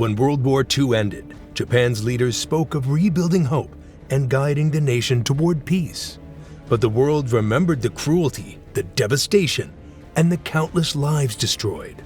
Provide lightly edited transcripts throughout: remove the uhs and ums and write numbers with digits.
When World War II ended, Japan's leaders spoke of rebuilding hope and guiding the nation toward peace. But the world remembered the cruelty, the devastation, and the countless lives destroyed.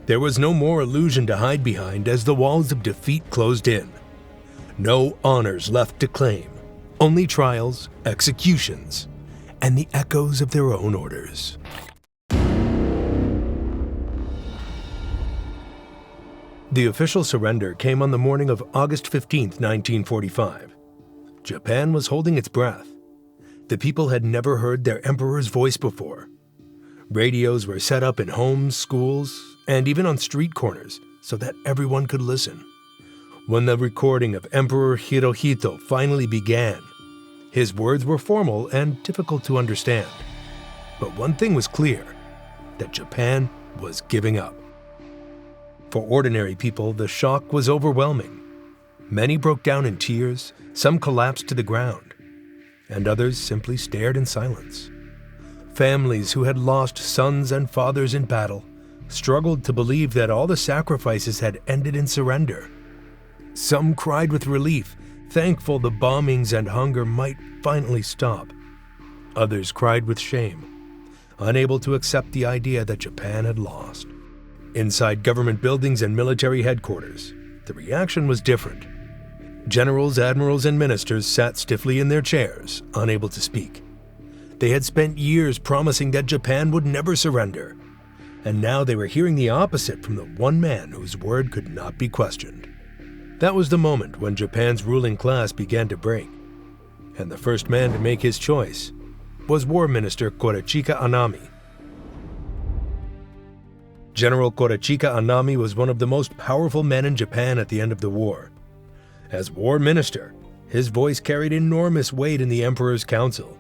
There was no more illusion to hide behind as the walls of defeat closed in. No honors left to claim, only trials, executions, and the echoes of their own orders. The official surrender came on the morning of August 15, 1945. Japan was holding its breath. The people had never heard their emperor's voice before. Radios were set up in homes, schools, and even on street corners so that everyone could listen. When the recording of Emperor Hirohito finally began, his words were formal and difficult to understand. But one thing was clear, that Japan was giving up. For ordinary people, the shock was overwhelming. Many broke down in tears, some collapsed to the ground, and others simply stared in silence. Families who had lost sons and fathers in battle struggled to believe that all the sacrifices had ended in surrender. Some cried with relief, thankful the bombings and hunger might finally stop. Others cried with shame, unable to accept the idea that Japan had lost. Inside government buildings and military headquarters, the reaction was different. Generals, admirals, and ministers sat stiffly in their chairs, unable to speak. They had spent years promising that Japan would never surrender, and now they were hearing the opposite from the one man whose word could not be questioned. That was the moment when Japan's ruling class began to break, and the first man to make his choice was War Minister Korechika Anami. General Korechika Anami was one of the most powerful men in Japan at the end of the war. As war minister, his voice carried enormous weight in the emperor's council.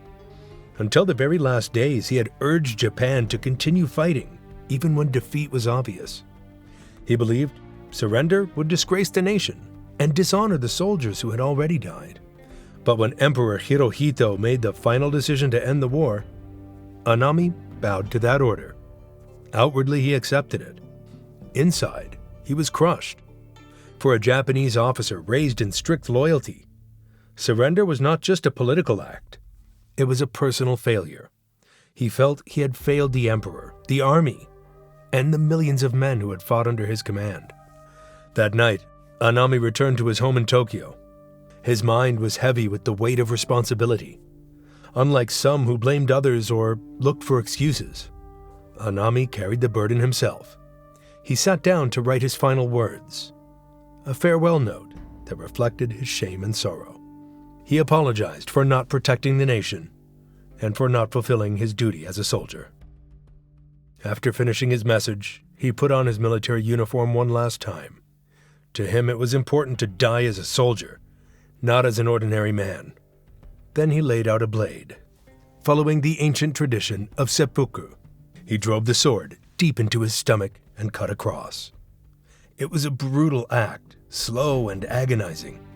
Until the very last days, he had urged Japan to continue fighting, even when defeat was obvious. He believed surrender would disgrace the nation and dishonor the soldiers who had already died. But when Emperor Hirohito made the final decision to end the war, Anami bowed to that order. Outwardly, he accepted it. Inside, he was crushed. For a Japanese officer raised in strict loyalty, surrender was not just a political act. It was a personal failure. He felt he had failed the emperor, the army, and the millions of men who had fought under his command. That night, Anami returned to his home in Tokyo. His mind was heavy with the weight of responsibility. Unlike some who blamed others or looked for excuses, Anami carried the burden himself. He sat down to write his final words, a farewell note that reflected his shame and sorrow. He apologized for not protecting the nation and for not fulfilling his duty as a soldier. After finishing his message, he put on his military uniform one last time. To him, it was important to die as a soldier, not as an ordinary man. Then he laid out a blade. Following the ancient tradition of seppuku, he drove the sword deep into his stomach and cut across. It was a brutal act, slow and agonizing.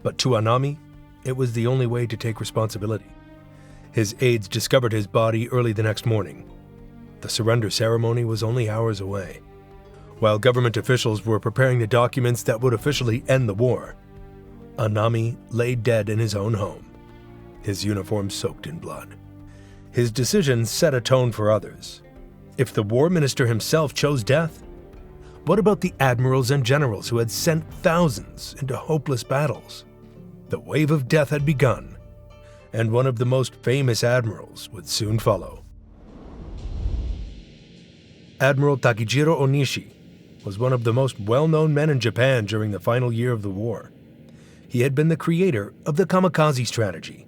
But to Anami, it was the only way to take responsibility. His aides discovered his body early the next morning. The surrender ceremony was only hours away. While government officials were preparing the documents that would officially end the war, Anami lay dead in his own home, his uniform soaked in blood. His decision set a tone for others. If the war minister himself chose death, what about the admirals and generals who had sent thousands into hopeless battles? The wave of death had begun, and one of the most famous admirals would soon follow. Admiral Takejiro Onishi was one of the most well-known men in Japan during the final year of the war. He had been the creator of the kamikaze strategy,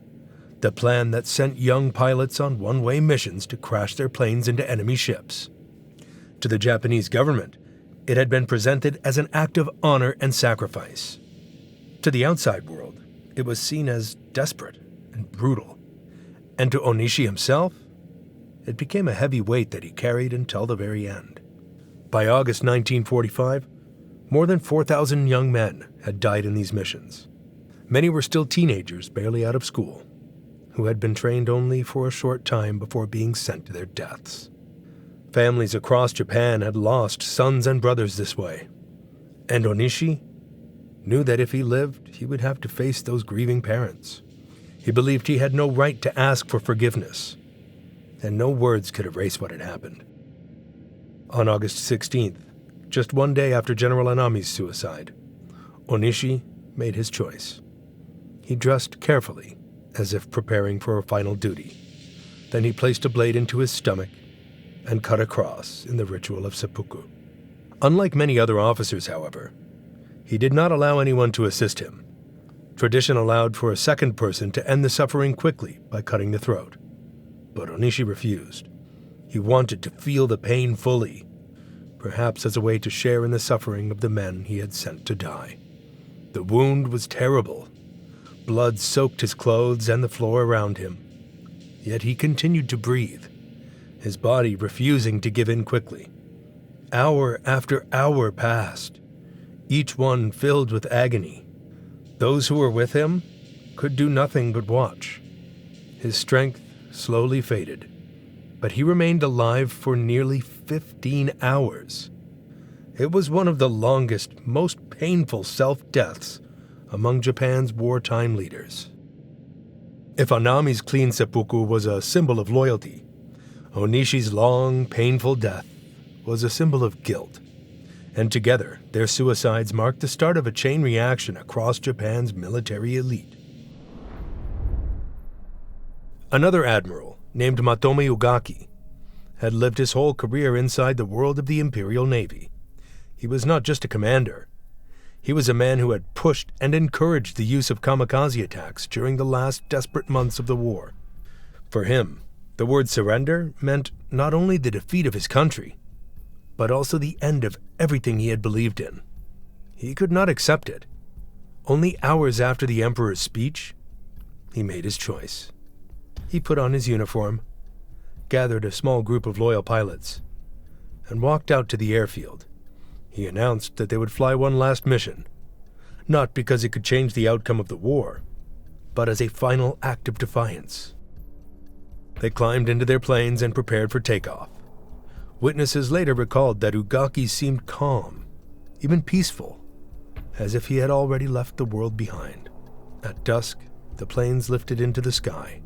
the plan that sent young pilots on one-way missions to crash their planes into enemy ships. To the Japanese government, it had been presented as an act of honor and sacrifice. To the outside world, it was seen as desperate and brutal. And to Onishi himself, it became a heavy weight that he carried until the very end. By August 1945, more than 4,000 young men had died in these missions. Many were still teenagers, barely out of school, who had been trained only for a short time before being sent to their deaths. Families across Japan had lost sons and brothers this way. And Onishi knew that if he lived, he would have to face those grieving parents. He believed he had no right to ask for forgiveness, and no words could erase what had happened. On August 16th, just one day after General Anami's suicide, Onishi made his choice. He dressed carefully, as if preparing for a final duty. Then he placed a blade into his stomach and cut a cross in the ritual of seppuku. Unlike many other officers, however, he did not allow anyone to assist him. Tradition allowed for a second person to end the suffering quickly by cutting the throat. But Onishi refused. He wanted to feel the pain fully, perhaps as a way to share in the suffering of the men he had sent to die. The wound was terrible. Blood soaked his clothes and the floor around him. Yet he continued to breathe, his body refusing to give in quickly. Hour after hour passed, each one filled with agony. Those who were with him could do nothing but watch. His strength slowly faded, but he remained alive for nearly 15 hours. It was one of the longest, most painful self-deaths among Japan's wartime leaders. If Anami's clean seppuku was a symbol of loyalty, Onishi's long, painful death was a symbol of guilt. And together, their suicides marked the start of a chain reaction across Japan's military elite. Another admiral, named Matomi Ugaki, had lived his whole career inside the world of the Imperial Navy. He was not just a commander. He was a man who had pushed and encouraged the use of kamikaze attacks during the last desperate months of the war. For him, the word surrender meant not only the defeat of his country, but also the end of everything he had believed in. He could not accept it. Only hours after the Emperor's speech, he made his choice. He put on his uniform, gathered a small group of loyal pilots, and walked out to the airfield. He announced that they would fly one last mission, not because it could change the outcome of the war, but as a final act of defiance. They climbed into their planes and prepared for takeoff. Witnesses later recalled that Ugaki seemed calm, even peaceful, as if he had already left the world behind. At dusk, the planes lifted into the sky.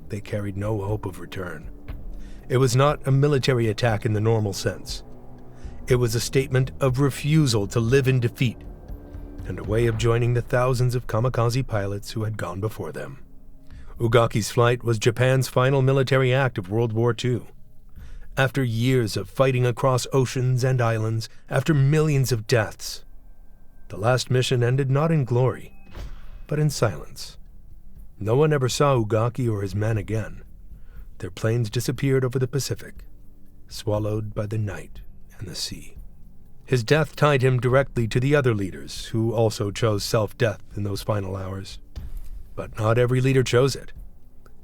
They carried no hope of return. It was not a military attack in the normal sense. It was a statement of refusal to live in defeat, and a way of joining the thousands of kamikaze pilots who had gone before them. Ugaki's flight was Japan's final military act of World War II. After years of fighting across oceans and islands, after millions of deaths, the last mission ended not in glory, but in silence. No one ever saw Ugaki or his men again. Their planes disappeared over the Pacific, swallowed by the night and the sea. His death tied him directly to the other leaders who also chose self-death in those final hours. But not every leader chose it.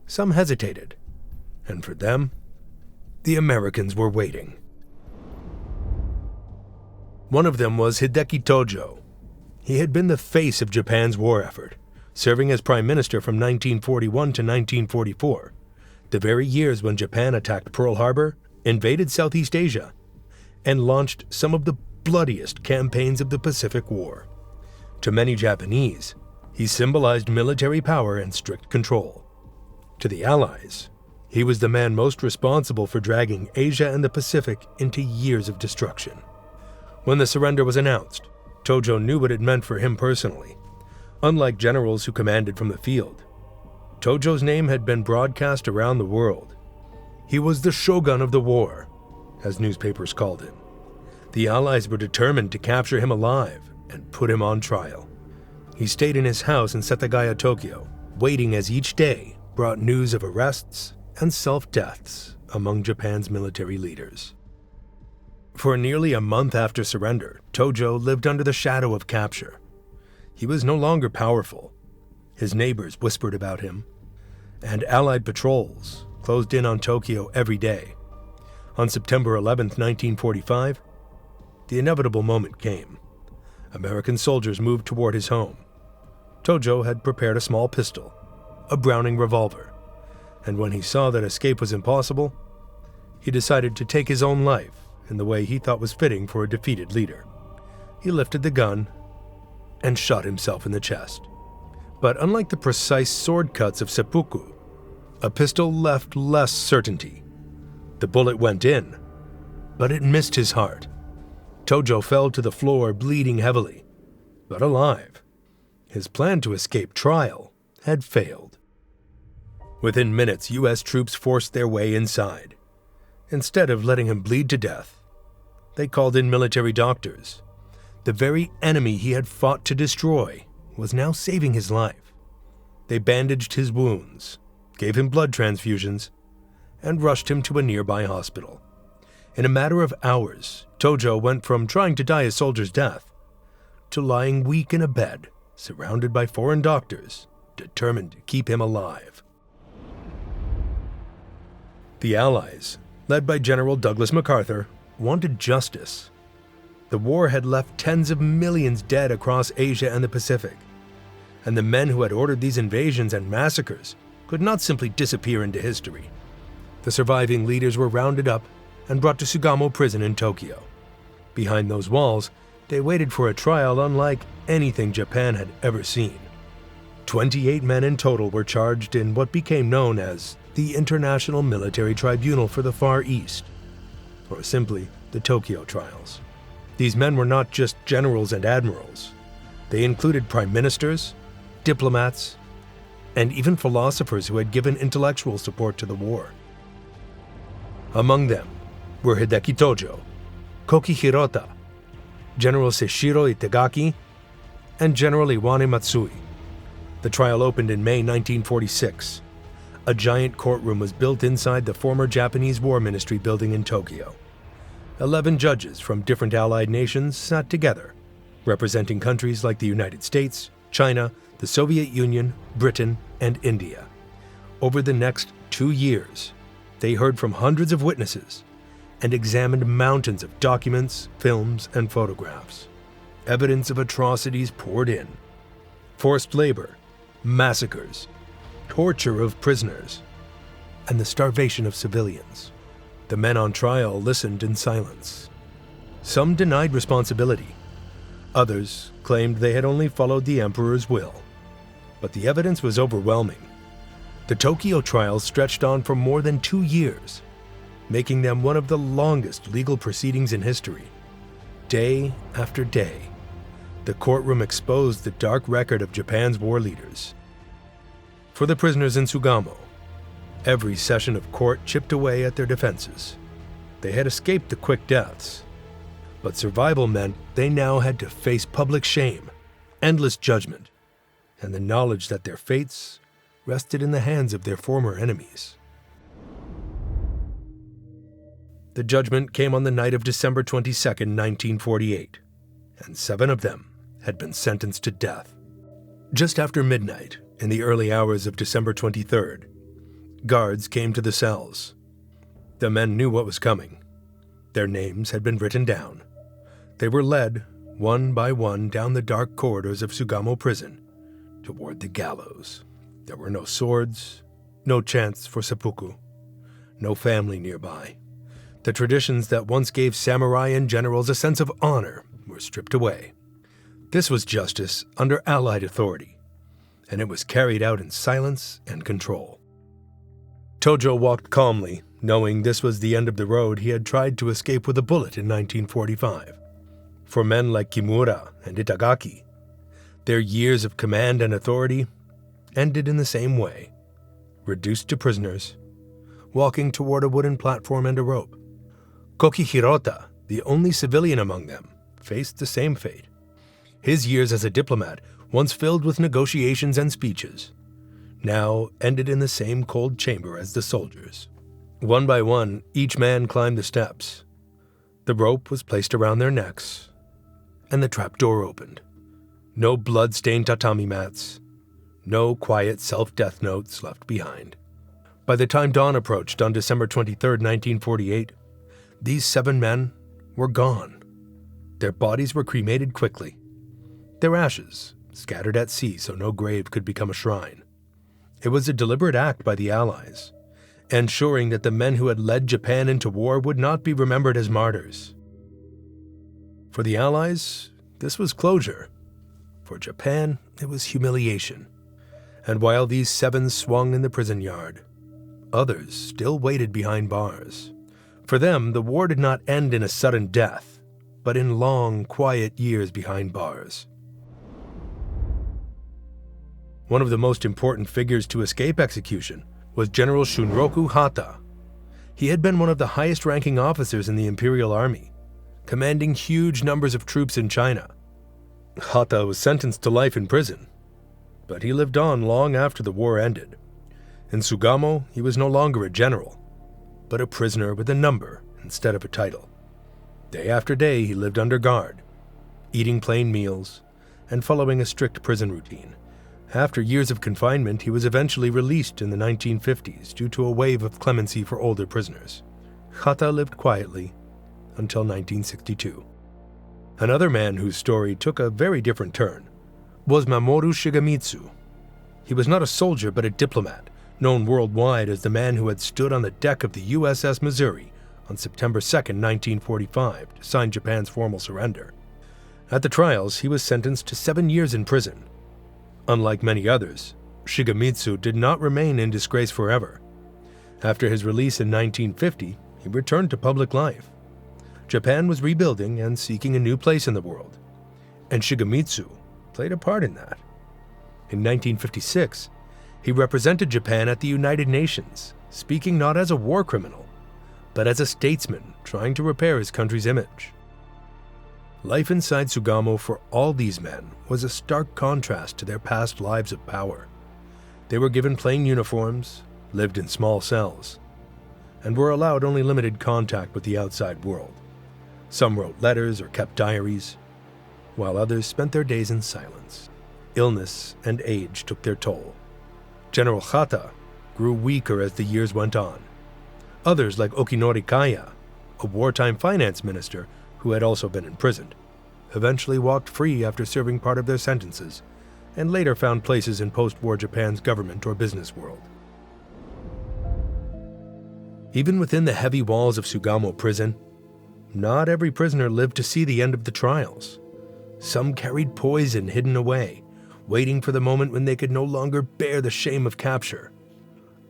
Some hesitated, and for them, the Americans were waiting. One of them was Hideki Tojo. He had been the face of Japan's war effort, serving as prime minister from 1941 to 1944, the very years when Japan attacked Pearl Harbor, invaded Southeast Asia, and launched some of the bloodiest campaigns of the Pacific War. To many Japanese, he symbolized military power and strict control. To the Allies, he was the man most responsible for dragging Asia and the Pacific into years of destruction. When the surrender was announced, Tojo knew what it meant for him personally. Unlike generals who commanded from the field, Tojo's name had been broadcast around the world. He was the shogun of the war, as newspapers called him. The Allies were determined to capture him alive and put him on trial. He stayed in his house in Setagaya, Tokyo, waiting as each day brought news of arrests and self-deaths among Japan's military leaders. For nearly a month after surrender, Tojo lived under the shadow of capture. He was no longer powerful. His neighbors whispered about him, and Allied patrols closed in on Tokyo every day. On September 11, 1945, the inevitable moment came. American soldiers moved toward his home. Tojo had prepared a small pistol, a Browning revolver, and when he saw that escape was impossible, he decided to take his own life in the way he thought was fitting for a defeated leader. He lifted the gun and shot himself in the chest. But unlike the precise sword cuts of seppuku, a pistol left less certainty. The bullet went in, but it missed his heart. Tojo fell to the floor, bleeding heavily, but alive. His plan to escape trial had failed. Within minutes, U.S. troops forced their way inside. Instead of letting him bleed to death, they called in military doctors. The very enemy he had fought to destroy was now saving his life. They bandaged his wounds, gave him blood transfusions, and rushed him to a nearby hospital. In a matter of hours, Tojo went from trying to die a soldier's death to lying weak in a bed, surrounded by foreign doctors, determined to keep him alive. The Allies, led by General Douglas MacArthur, wanted justice. The war had left tens of millions dead across Asia and the Pacific, and the men who had ordered these invasions and massacres could not simply disappear into history. The surviving leaders were rounded up and brought to Sugamo prison in Tokyo. Behind those walls, they waited for a trial unlike anything Japan had ever seen. 28 men in total were charged in what became known as the International Military Tribunal for the Far East, or simply the Tokyo Trials. These men were not just generals and admirals. They included prime ministers, diplomats, and even philosophers who had given intellectual support to the war. Among them were Hideki Tojo, Koki Hirota, General Seishiro Itagaki, and General Iwane Matsui. The trial opened in May 1946. A giant courtroom was built inside the former Japanese War Ministry building in Tokyo. 11 judges from different allied nations sat together, representing countries like the United States, China, the Soviet Union, Britain, and India. Over the next 2 years, they heard from hundreds of witnesses and examined mountains of documents, films, and photographs. Evidence of atrocities poured in. Forced labor, massacres, torture of prisoners, and the starvation of civilians. The men on trial listened in silence. Some denied responsibility. Others claimed they had only followed the emperor's will. But the evidence was overwhelming. The Tokyo trials stretched on for more than 2 years, making them one of the longest legal proceedings in history. Day after day, the courtroom exposed the dark record of Japan's war leaders. For the prisoners in Sugamo, every session of court chipped away at their defenses. They had escaped the quick deaths, but survival meant they now had to face public shame, endless judgment, and the knowledge that their fates rested in the hands of their former enemies. The judgment came on the night of December 22, 1948, and 7 of them had been sentenced to death. Just after midnight, in the early hours of December 23rd, guards came to the cells. The men knew what was coming. Their names had been written down. They were led, one by one, down the dark corridors of Sugamo prison toward the gallows. There were no swords, no chance for seppuku, no family nearby. The traditions that once gave samurai and generals a sense of honor were stripped away. This was justice under Allied authority, and it was carried out in silence and control. Tojo walked calmly, knowing this was the end of the road he had tried to escape with a bullet in 1945. For men like Kimura and Itagaki, their years of command and authority ended in the same way, reduced to prisoners, walking toward a wooden platform and a rope. Koki Hirota, the only civilian among them, faced the same fate. His years as a diplomat, once filled with negotiations and speeches, now ended in the same cold chamber as the soldiers. One by one, each man climbed the steps. The rope was placed around their necks, and the trapdoor opened. No blood-stained tatami mats, no quiet self-death notes left behind. By the time dawn approached on December 23, 1948, these 7 men were gone. Their bodies were cremated quickly, their ashes scattered at sea so no grave could become a shrine. It was a deliberate act by the Allies, ensuring that the men who had led Japan into war would not be remembered as martyrs. For the Allies, This was closure. For Japan, it was humiliation. And while these 7 swung in the prison yard, others still waited behind bars. For them, the war did not end in a sudden death, but in long, quiet years behind bars. One of the most important figures to escape execution was General Shunroku Hata. He had been one of the highest-ranking officers in the Imperial Army, commanding huge numbers of troops in China. Hata was sentenced to life in prison, but he lived on long after the war ended. In Sugamo, he was no longer a general, but a prisoner with a number instead of a title. Day after day, he lived under guard, eating plain meals and following a strict prison routine. After years of confinement, he was eventually released in the 1950s due to a wave of clemency for older prisoners. Hata lived quietly until 1962. Another man whose story took a very different turn was Mamoru Shigemitsu. He was not a soldier but a diplomat, known worldwide as the man who had stood on the deck of the USS Missouri on September 2, 1945, to sign Japan's formal surrender. At the trials, he was sentenced to 7 years in prison. Unlike many others, Shigemitsu did not remain in disgrace forever. After his release in 1950, he returned to public life. Japan was rebuilding and seeking a new place in the world, and Shigemitsu played a part in that. In 1956, he represented Japan at the United Nations, speaking not as a war criminal, but as a statesman trying to repair his country's image. Life inside Sugamo for all these men was a stark contrast to their past lives of power. They were given plain uniforms, lived in small cells, and were allowed only limited contact with the outside world. Some wrote letters or kept diaries, while others spent their days in silence. Illness and age took their toll. General Hata grew weaker as the years went on. Others, like Okinori Kaya, a wartime finance minister who had also been imprisoned, eventually walked free after serving part of their sentences, and later found places in post-war Japan's government or business world. Even within the heavy walls of Sugamo prison, not every prisoner lived to see the end of the trials. Some carried poison hidden away, waiting for the moment when they could no longer bear the shame of capture.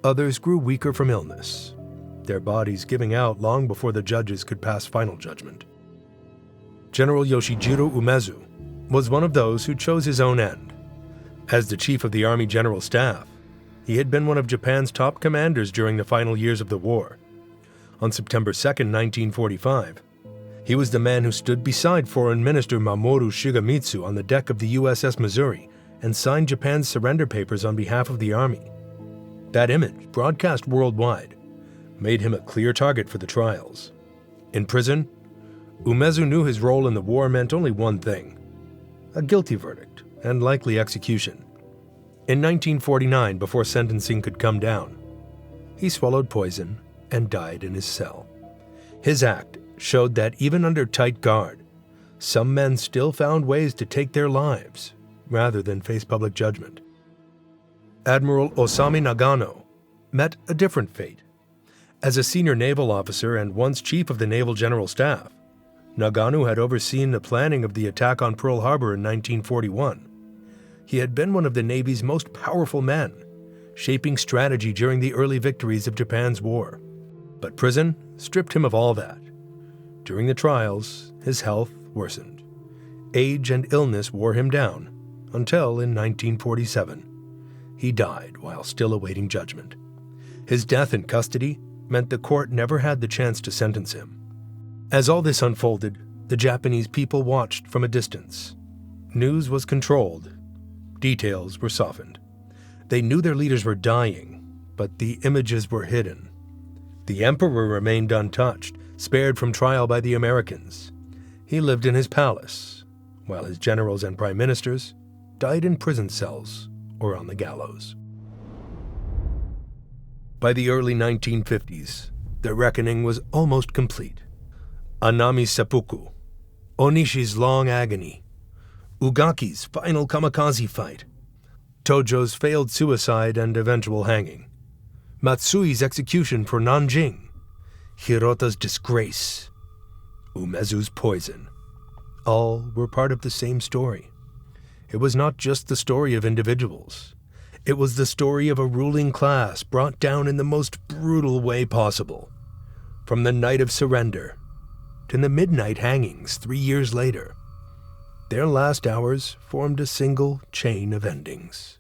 Others grew weaker from illness, their bodies giving out long before the judges could pass final judgment. General Yoshijiro Umezu was one of those who chose his own end. As the chief of the Army General Staff, he had been one of Japan's top commanders during the final years of the war. On September 2, 1945, he was the man who stood beside Foreign Minister Mamoru Shigemitsu on the deck of the USS Missouri and signed Japan's surrender papers on behalf of the Army. That image, broadcast worldwide, made him a clear target for the trials. In prison, Umezu knew his role in the war meant only one thing: a guilty verdict and likely execution. In 1949, before sentencing could come down, he swallowed poison and died in his cell. His act showed that even under tight guard, some men still found ways to take their lives rather than face public judgment. Admiral Osami Nagano met a different fate. As a senior naval officer and once chief of the Naval General Staff, Nagano had overseen the planning of the attack on Pearl Harbor in 1941. He had been one of the Navy's most powerful men, shaping strategy during the early victories of Japan's war. But prison stripped him of all that. During the trials, his health worsened. Age and illness wore him down, until in 1947, he died while still awaiting judgment. His death in custody meant the court never had the chance to sentence him. As all this unfolded, the Japanese people watched from a distance. News was controlled. Details were softened. They knew their leaders were dying, but the images were hidden. The emperor remained untouched, spared from trial by the Americans. He lived in his palace, while his generals and prime ministers died in prison cells or on the gallows. By the early 1950s, the reckoning was almost complete. Anami's seppuku, Onishi's long agony, Ugaki's final kamikaze fight, Tojo's failed suicide and eventual hanging, Matsui's execution for Nanjing, Hirota's disgrace, Umezu's poison. All were part of the same story. It was not just the story of individuals. It was the story of a ruling class brought down in the most brutal way possible. From the night of surrender to the midnight hangings 3 years later, their last hours formed a single chain of endings.